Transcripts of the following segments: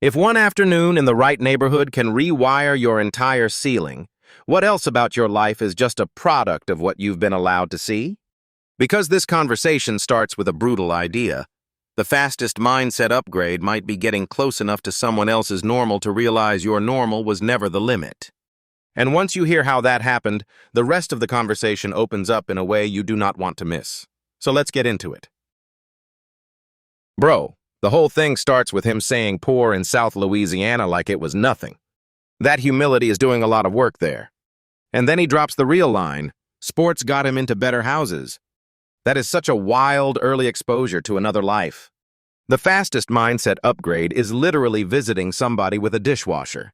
If one afternoon in the right neighborhood can rewire your entire ceiling, what else about your life is just a product of what you've been allowed to see? Because this conversation starts with a brutal idea, the fastest mindset upgrade might be getting close enough to someone else's normal to realize your normal was never the limit. And once you hear how that happened, the rest of the conversation opens up in a way you do not want to miss. So let's get into it. Bro, the whole thing starts with him saying poor in South Louisiana like it was nothing. That humility is doing a lot of work there. And then he drops the real line, sports got him into better houses. That is such a wild early exposure to another life. The fastest mindset upgrade is literally visiting somebody with a dishwasher.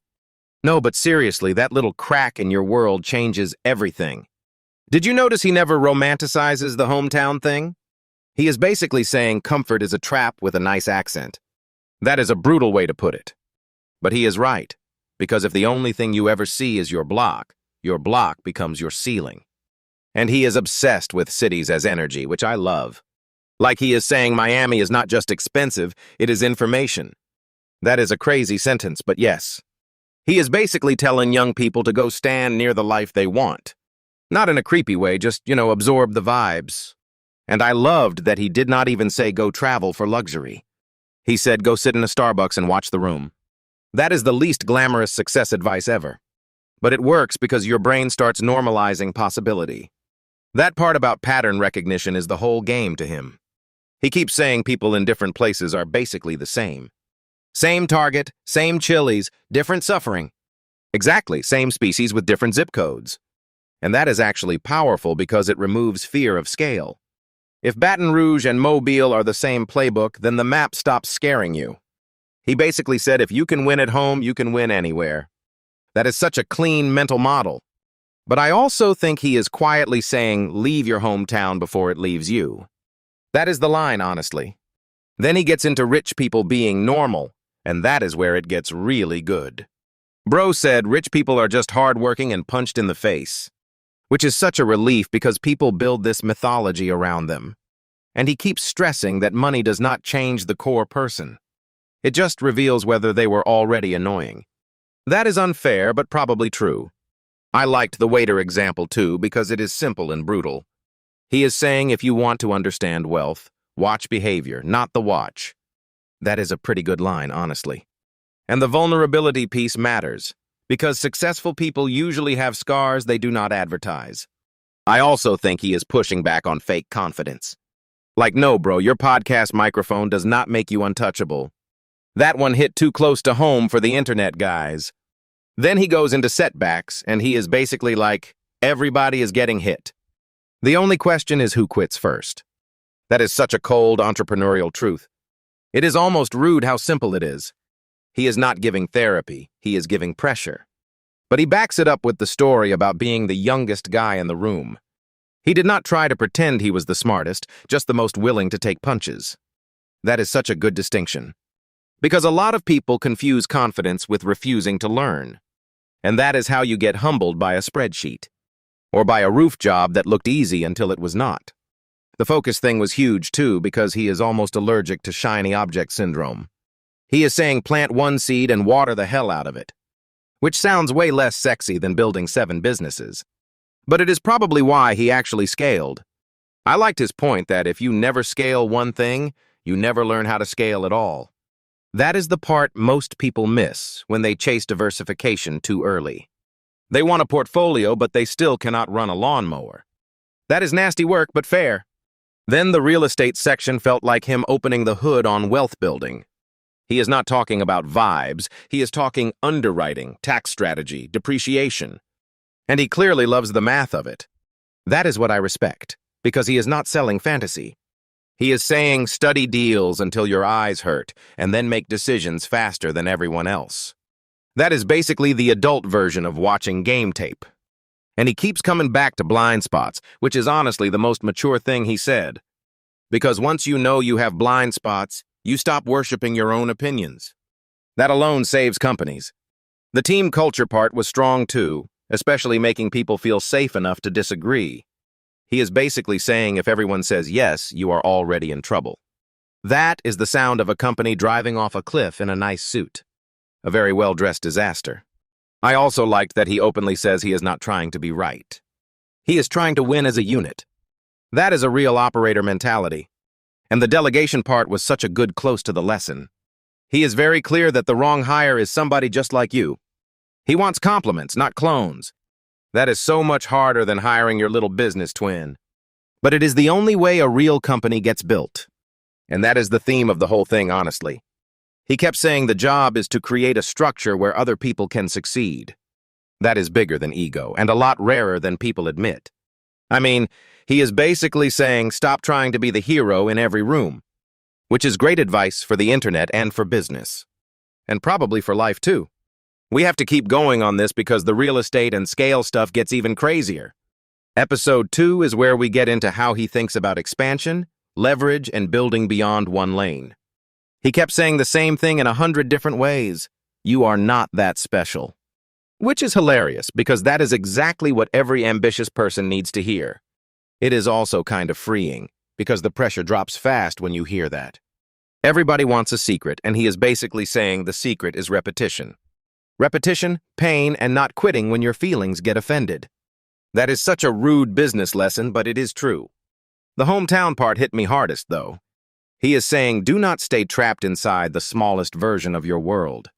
No, but seriously, that little crack in your world changes everything. Did you notice he never romanticizes the hometown thing? He is basically saying comfort is a trap with a nice accent. That is a brutal way to put it. But he is right, because if the only thing you ever see is your block becomes your ceiling. And he is obsessed with cities as energy, which I love. Like he is saying Miami is not just expensive, it is information. That is a crazy sentence, but yes. He is basically telling young people to go stand near the life they want. Not in a creepy way, just, absorb the vibes. And I loved that he did not even say go travel for luxury. He said go sit in a Starbucks and watch the room. That is the least glamorous success advice ever. But it works because your brain starts normalizing possibility. That part about pattern recognition is the whole game to him. He keeps saying people in different places are basically the same. Same target, same Chili's, different suffering. Exactly, same species with different zip codes. And that is actually powerful because it removes fear of scale. If Baton Rouge and Mobile are the same playbook, then the map stops scaring you. He basically said if you can win at home, you can win anywhere. That is such a clean mental model. But I also think he is quietly saying leave your hometown before it leaves you. That is the line, honestly. Then he gets into rich people being normal. And that is where it gets really good. Bro said rich people are just hardworking and punched in the face, which is such a relief because people build this mythology around them. And he keeps stressing that money does not change the core person. It just reveals whether they were already annoying. That is unfair, but probably true. I liked the waiter example too because it is simple and brutal. He is saying if you want to understand wealth, watch behavior, not the watch. That is a pretty good line, honestly. And the vulnerability piece matters, because successful people usually have scars they do not advertise. I also think he is pushing back on fake confidence. Like, no, bro, your podcast microphone does not make you untouchable. That one hit too close to home for the internet guys. Then he goes into setbacks, and he is basically like, everybody is getting hit. The only question is who quits first. That is such a cold entrepreneurial truth. It is almost rude how simple it is. He is not giving therapy, he is giving pressure. But he backs it up with the story about being the youngest guy in the room. He did not try to pretend he was the smartest, just the most willing to take punches. That is such a good distinction. Because a lot of people confuse confidence with refusing to learn. And that is how you get humbled by a spreadsheet. Or by a roof job that looked easy until it was not. The focus thing was huge, too, because he is almost allergic to shiny object syndrome. He is saying plant one seed and water the hell out of it. Which sounds way less sexy than building 7 businesses. But it is probably why he actually scaled. I liked his point that if you never scale one thing, you never learn how to scale at all. That is the part most people miss when they chase diversification too early. They want a portfolio, but they still cannot run a lawnmower. That is nasty work, but fair. Then the real estate section felt like him opening the hood on wealth building. He is not talking about vibes, he is talking underwriting, tax strategy, depreciation. And he clearly loves the math of it. That is what I respect, because he is not selling fantasy. He is saying study deals until your eyes hurt, and then make decisions faster than everyone else. That is basically the adult version of watching game tape. And he keeps coming back to blind spots, which is honestly the most mature thing he said. Because once you know you have blind spots, you stop worshiping your own opinions. That alone saves companies. The team culture part was strong too, especially making people feel safe enough to disagree. He is basically saying if everyone says yes, you are already in trouble. That is the sound of a company driving off a cliff in a nice suit. a very well-dressed disaster. I also liked that he openly says he is not trying to be right. He is trying to win as a unit. That is a real operator mentality. And the delegation part was such a good close to the lesson. He is very clear that the wrong hire is somebody just like you. He wants compliments, not clones. That is so much harder than hiring your little business twin. But it is the only way a real company gets built. And that is the theme of the whole thing, honestly. He kept saying the job is to create a structure where other people can succeed. That is bigger than ego, and a lot rarer than people admit. I mean, he is basically saying stop trying to be the hero in every room, which is great advice for the internet and for business. And probably for life, too. We have to keep going on this because the real estate and scale stuff gets even crazier. Episode 2 is where we get into how he thinks about expansion, leverage, and building beyond one lane. He kept saying the same thing in 100 different ways. You are not that special. Which is hilarious because that is exactly what every ambitious person needs to hear. It is also kind of freeing because the pressure drops fast when you hear that. Everybody wants a secret, and he is basically saying the secret is repetition. Repetition, pain, and not quitting when your feelings get offended. That is such a rude business lesson, but it is true. The hometown part hit me hardest, though. He is saying do not stay trapped inside the smallest version of your world.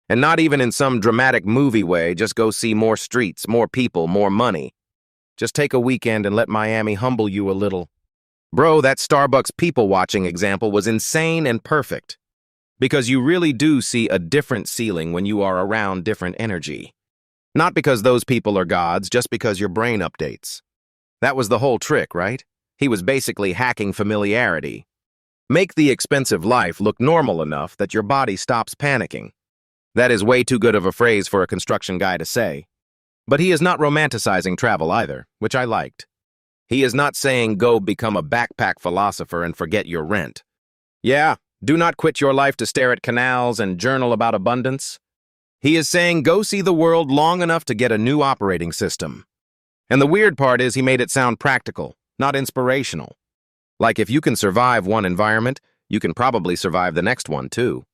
And not even in some dramatic movie way, just go see more streets, more people, more money. Just take a weekend and let Miami humble you a little. Bro, that Starbucks people-watching example was insane and perfect. Because you really do see a different ceiling when you are around different energy. Not because those people are gods, just because your brain updates. That was the whole trick, right? He was basically hacking familiarity. Make the expensive life look normal enough that your body stops panicking. That is way too good of a phrase for a construction guy to say. But he is not romanticizing travel either, which I liked. He is not saying go become a backpack philosopher and forget your rent. Yeah, do not quit your life to stare at canals and journal about abundance. He is saying go see the world long enough to get a new operating system. And the weird part is he made it sound practical, not inspirational. Like if you can survive one environment, you can probably survive the next one too.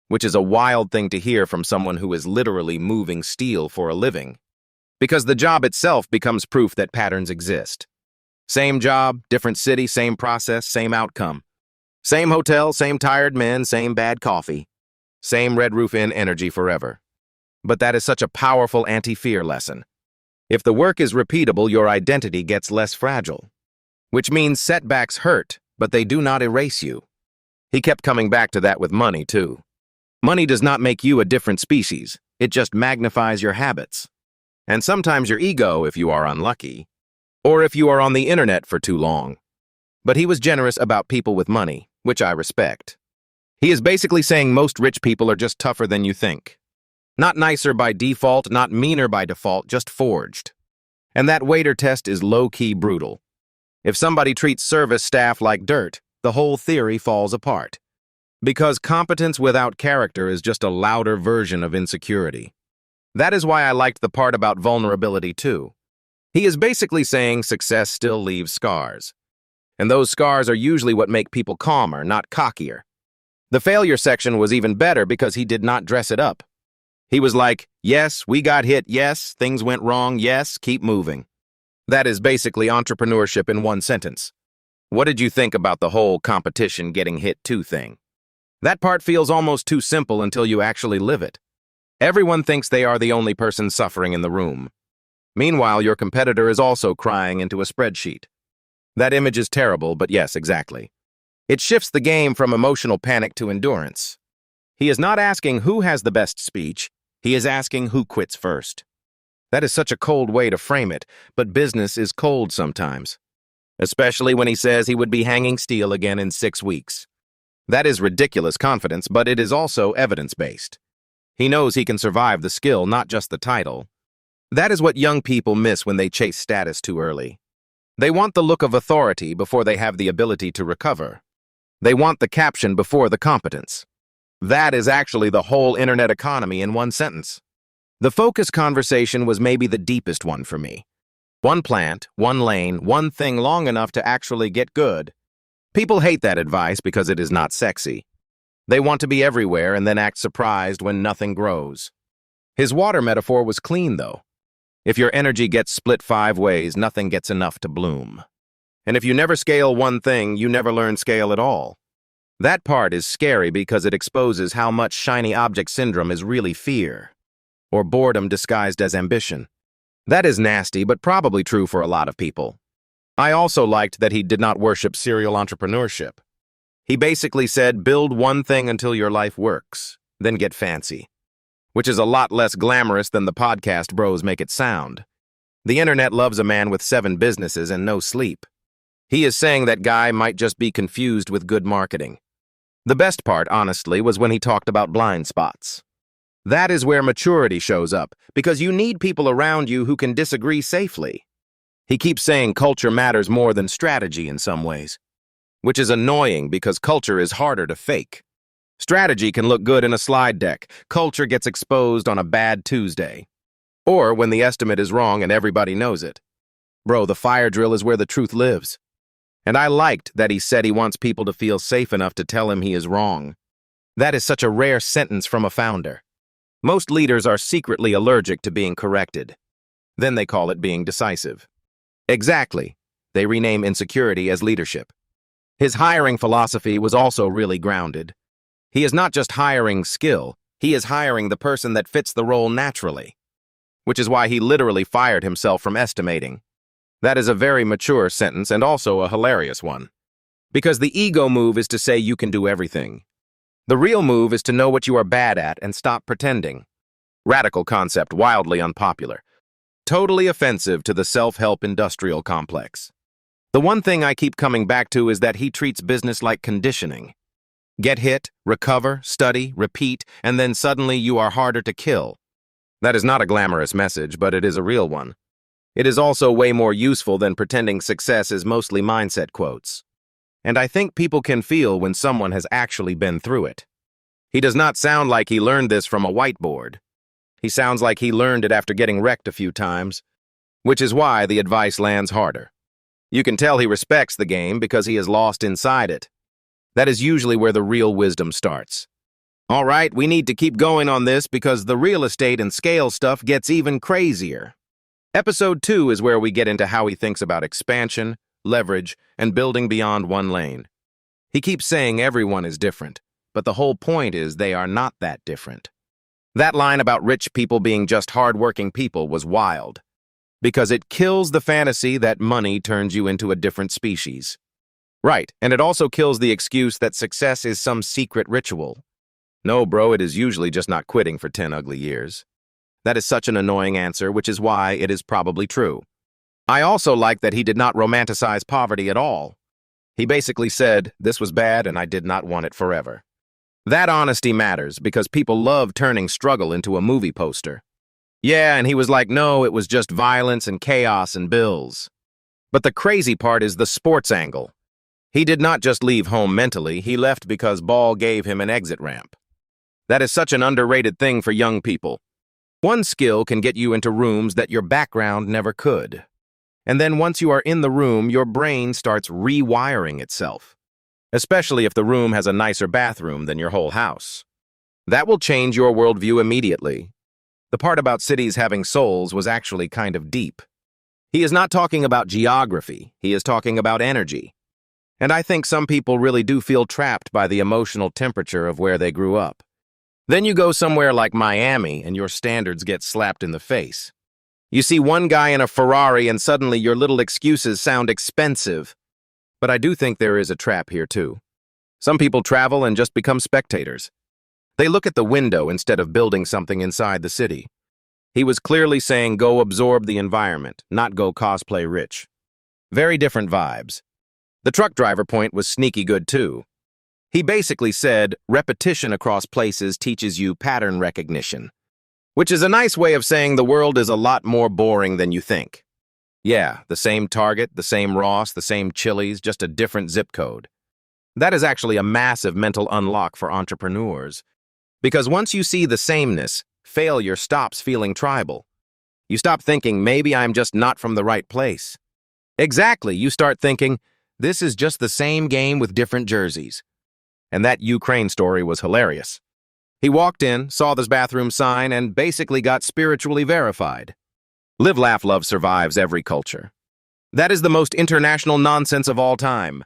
Which is a wild thing to hear from someone who is literally moving steel for a living. Because the job itself becomes proof that patterns exist. Same job, different city, same process, same outcome. Same hotel, same tired men, same bad coffee. Same Red Roof Inn energy forever. But that is such a powerful anti-fear lesson. If the work is repeatable, your identity gets less fragile. Which means setbacks hurt, but they do not erase you. He kept coming back to that with money, too. Money does not make you a different species. It just magnifies your habits. And sometimes your ego, if you are unlucky. Or if you are on the internet for too long. But he was generous about people with money, which I respect. He is basically saying most rich people are just tougher than you think. Not nicer by default, not meaner by default, just forged. And that waiter test is low-key brutal. If somebody treats service staff like dirt, the whole theory falls apart. Because competence without character is just a louder version of insecurity. That is why I liked the part about vulnerability too. He is basically saying success still leaves scars. And those scars are usually what make people calmer, not cockier. The failure section was even better because he did not dress it up. He was like, yes, we got hit, yes, things went wrong, yes, keep moving. That is basically entrepreneurship in one sentence. What did you think about the whole competition getting hit too thing? That part feels almost too simple until you actually live it. Everyone thinks they are the only person suffering in the room. Meanwhile, your competitor is also crying into a spreadsheet. That image is terrible, but yes, exactly. It shifts the game from emotional panic to endurance. He is not asking who has the best speech, he is asking who quits first. That is such a cold way to frame it, but business is cold sometimes. Especially when he says he would be hanging steel again in 6 weeks. That is ridiculous confidence, but it is also evidence-based. He knows he can survive the skill, not just the title. That is what young people miss when they chase status too early. They want the look of authority before they have the ability to recover. They want the caption before the competence. That is actually the whole internet economy in one sentence. The focus conversation was maybe the deepest one for me. One plant, one lane, one thing long enough to actually get good. People hate that advice because it is not sexy. They want to be everywhere and then act surprised when nothing grows. His water metaphor was clean, though. If your energy gets split 5 ways, nothing gets enough to bloom. And if you never scale one thing, you never learn scale at all. That part is scary because it exposes how much shiny object syndrome is really fear, or boredom disguised as ambition. That is nasty, but probably true for a lot of people. I also liked that he did not worship serial entrepreneurship. He basically said, build one thing until your life works, then get fancy. Which is a lot less glamorous than the podcast bros make it sound. The internet loves a man with 7 businesses and no sleep. He is saying that guy might just be confused with good marketing. The best part, honestly, was when he talked about blind spots. That is where maturity shows up, because you need people around you who can disagree safely. He keeps saying culture matters more than strategy in some ways, which is annoying because culture is harder to fake. Strategy can look good in a slide deck. Culture gets exposed on a bad Tuesday. Or when the estimate is wrong and everybody knows it. Bro, the fire drill is where the truth lives. And I liked that he said he wants people to feel safe enough to tell him he is wrong. That is such a rare sentence from a founder. Most leaders are secretly allergic to being corrected. Then they call it being decisive. Exactly. They rename insecurity as leadership. His hiring philosophy was also really grounded. He is not just hiring skill, he is hiring the person that fits the role naturally. Which is why he literally fired himself from estimating. That is a very mature sentence and also a hilarious one. Because the ego move is to say you can do everything. The real move is to know what you are bad at and stop pretending. Radical concept, wildly unpopular. Totally offensive to the self-help industrial complex. The one thing I keep coming back to is that he treats business like conditioning. Get hit, recover, study, repeat, and then suddenly you are harder to kill. That is not a glamorous message, but it is a real one. It is also way more useful than pretending success is mostly mindset quotes. And I think people can feel when someone has actually been through it. He does not sound like he learned this from a whiteboard. He sounds like he learned it after getting wrecked a few times, which is why the advice lands harder. You can tell he respects the game because he is lost inside it. That is usually where the real wisdom starts. All right, we need to keep going on this because the real estate and scale stuff gets even crazier. Episode 2 is where we get into how he thinks about expansion, leverage, and building beyond one lane. He keeps saying everyone is different, but the whole point is they are not that different. That line about rich people being just hardworking people was wild, because it kills the fantasy that money turns you into a different species. Right, and it also kills the excuse that success is some secret ritual. No, bro, it is usually just not quitting for 10 ugly years. That is such an annoying answer, which is why it is probably true. I also like that he did not romanticize poverty at all. He basically said, this was bad and I did not want it forever. That honesty matters because people love turning struggle into a movie poster. Yeah, and he was like, no, it was just violence and chaos and bills. But the crazy part is the sports angle. He did not just leave home mentally, he left because ball gave him an exit ramp. That is such an underrated thing for young people. One skill can get you into rooms that your background never could. And then once you are in the room, your brain starts rewiring itself. Especially if the room has a nicer bathroom than your whole house. That will change your worldview immediately. The part about cities having souls was actually kind of deep. He is not talking about geography, he is talking about energy. And I think some people really do feel trapped by the emotional temperature of where they grew up. Then you go somewhere like Miami and your standards get slapped in the face. You see one guy in a Ferrari and suddenly your little excuses sound expensive. But I do think there is a trap here too. Some people travel and just become spectators. They look at the window instead of building something inside the city. He was clearly saying go absorb the environment, not go cosplay rich. Very different vibes. The truck driver point was sneaky good too. He basically said, repetition across places teaches you pattern recognition. Which is a nice way of saying the world is a lot more boring than you think. Yeah, the same Target, the same Ross, the same Chili's, just a different zip code. That is actually a massive mental unlock for entrepreneurs. Because once you see the sameness, failure stops feeling tribal. You stop thinking, maybe I'm just not from the right place. Exactly, you start thinking, this is just the same game with different jerseys. And that Ukraine story was hilarious. He walked in, saw this bathroom sign, and basically got spiritually verified. Live, laugh, love survives every culture. That is the most international nonsense of all time.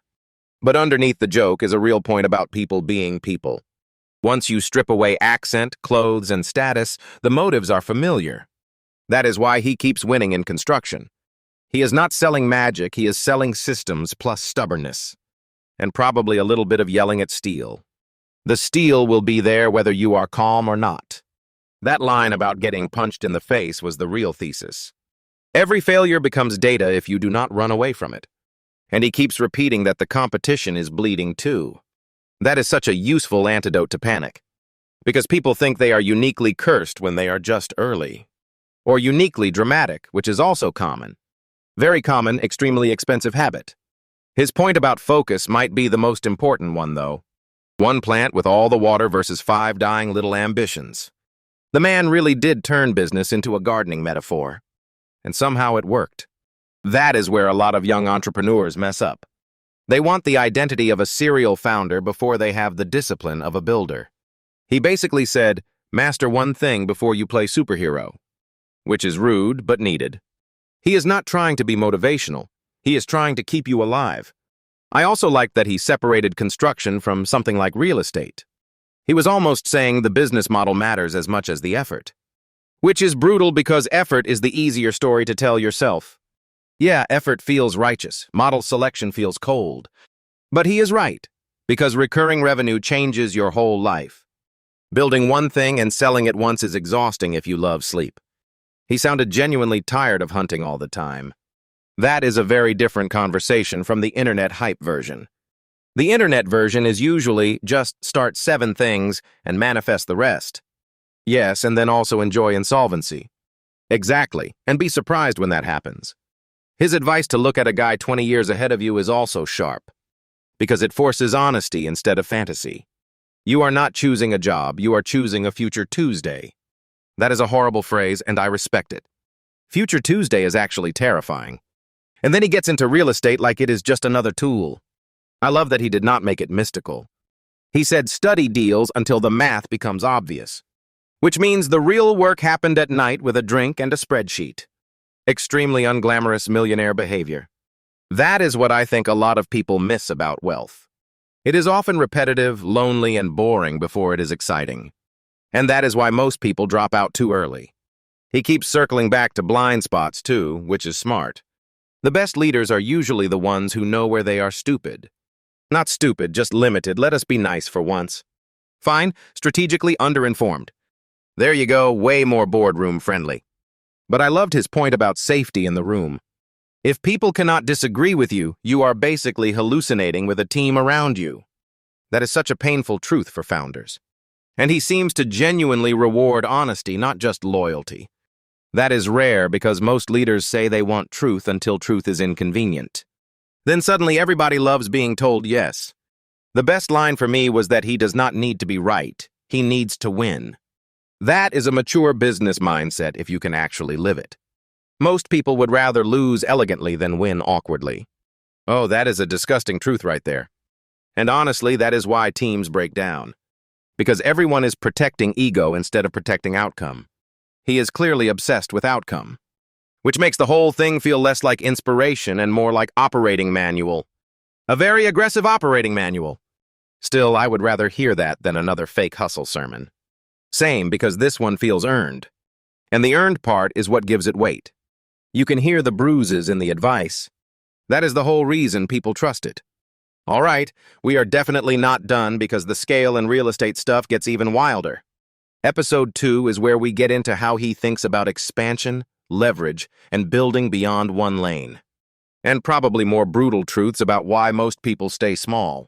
But underneath the joke is a real point about people being people. Once you strip away accent, clothes, and status, the motives are familiar. That is why he keeps winning in construction. He is not selling magic, he is selling systems plus stubbornness. And probably a little bit of yelling at steel. The steel will be there whether you are calm or not. That line about getting punched in the face was the real thesis. Every failure becomes data if you do not run away from it. And he keeps repeating that the competition is bleeding too. That is such a useful antidote to panic. Because people think they are uniquely cursed when they are just early. Or uniquely dramatic, which is also common. Very common, extremely expensive habit. His point about focus might be the most important one, though. One plant with all the water versus 5 dying little ambitions. The man really did turn business into a gardening metaphor. And somehow it worked. That is where a lot of young entrepreneurs mess up. They want the identity of a serial founder before they have the discipline of a builder. He basically said, master one thing before you play superhero. Which is rude, but needed. He is not trying to be motivational. He is trying to keep you alive. I also liked that he separated construction from something like real estate. He was almost saying the business model matters as much as the effort. Which is brutal because effort is the easier story to tell yourself. Yeah, effort feels righteous, model selection feels cold. But he is right, because recurring revenue changes your whole life. Building one thing and selling it once is exhausting if you love sleep. He sounded genuinely tired of hunting all the time. That is a very different conversation from the internet hype version. The internet version is usually just start 7 things and manifest the rest. Yes, and then also enjoy insolvency. Exactly, and be surprised when that happens. His advice to look at a guy 20 years ahead of you is also sharp, because it forces honesty instead of fantasy. You are not choosing a job, you are choosing a future Tuesday. That is a horrible phrase, and I respect it. Future Tuesday is actually terrifying. And then he gets into real estate like it is just another tool. I love that he did not make it mystical. He said study deals until the math becomes obvious. Which means the real work happened at night with a drink and a spreadsheet. Extremely unglamorous millionaire behavior. That is what I think a lot of people miss about wealth. It is often repetitive, lonely, and boring before it is exciting. And that is why most people drop out too early. He keeps circling back to blind spots too, which is smart. The best leaders are usually the ones who know where they are stupid. Not stupid, just limited. Let us be nice for once. Fine, strategically underinformed. There you go, way more boardroom friendly. But I loved his point about safety in the room. If people cannot disagree with you, you are basically hallucinating with a team around you. That is such a painful truth for founders. And he seems to genuinely reward honesty, not just loyalty. That is rare because most leaders say they want truth until truth is inconvenient. Then suddenly everybody loves being told yes. The best line for me was that he does not need to be right. He needs to win. That is a mature business mindset if you can actually live it. Most people would rather lose elegantly than win awkwardly. Oh, that is a disgusting truth right there. And honestly, that is why teams break down. Because everyone is protecting ego instead of protecting outcome. He is clearly obsessed with outcome. Which makes the whole thing feel less like inspiration and more like operating manual. A very aggressive operating manual. Still, I would rather hear that than another fake hustle sermon. Same, because this one feels earned. And the earned part is what gives it weight. You can hear the bruises in the advice. That is the whole reason people trust it. All right, we are definitely not done because the scale and real estate stuff gets even wilder. Episode 2 is where we get into how he thinks about expansion, leverage, and building beyond one lane. And probably more brutal truths about why most people stay small.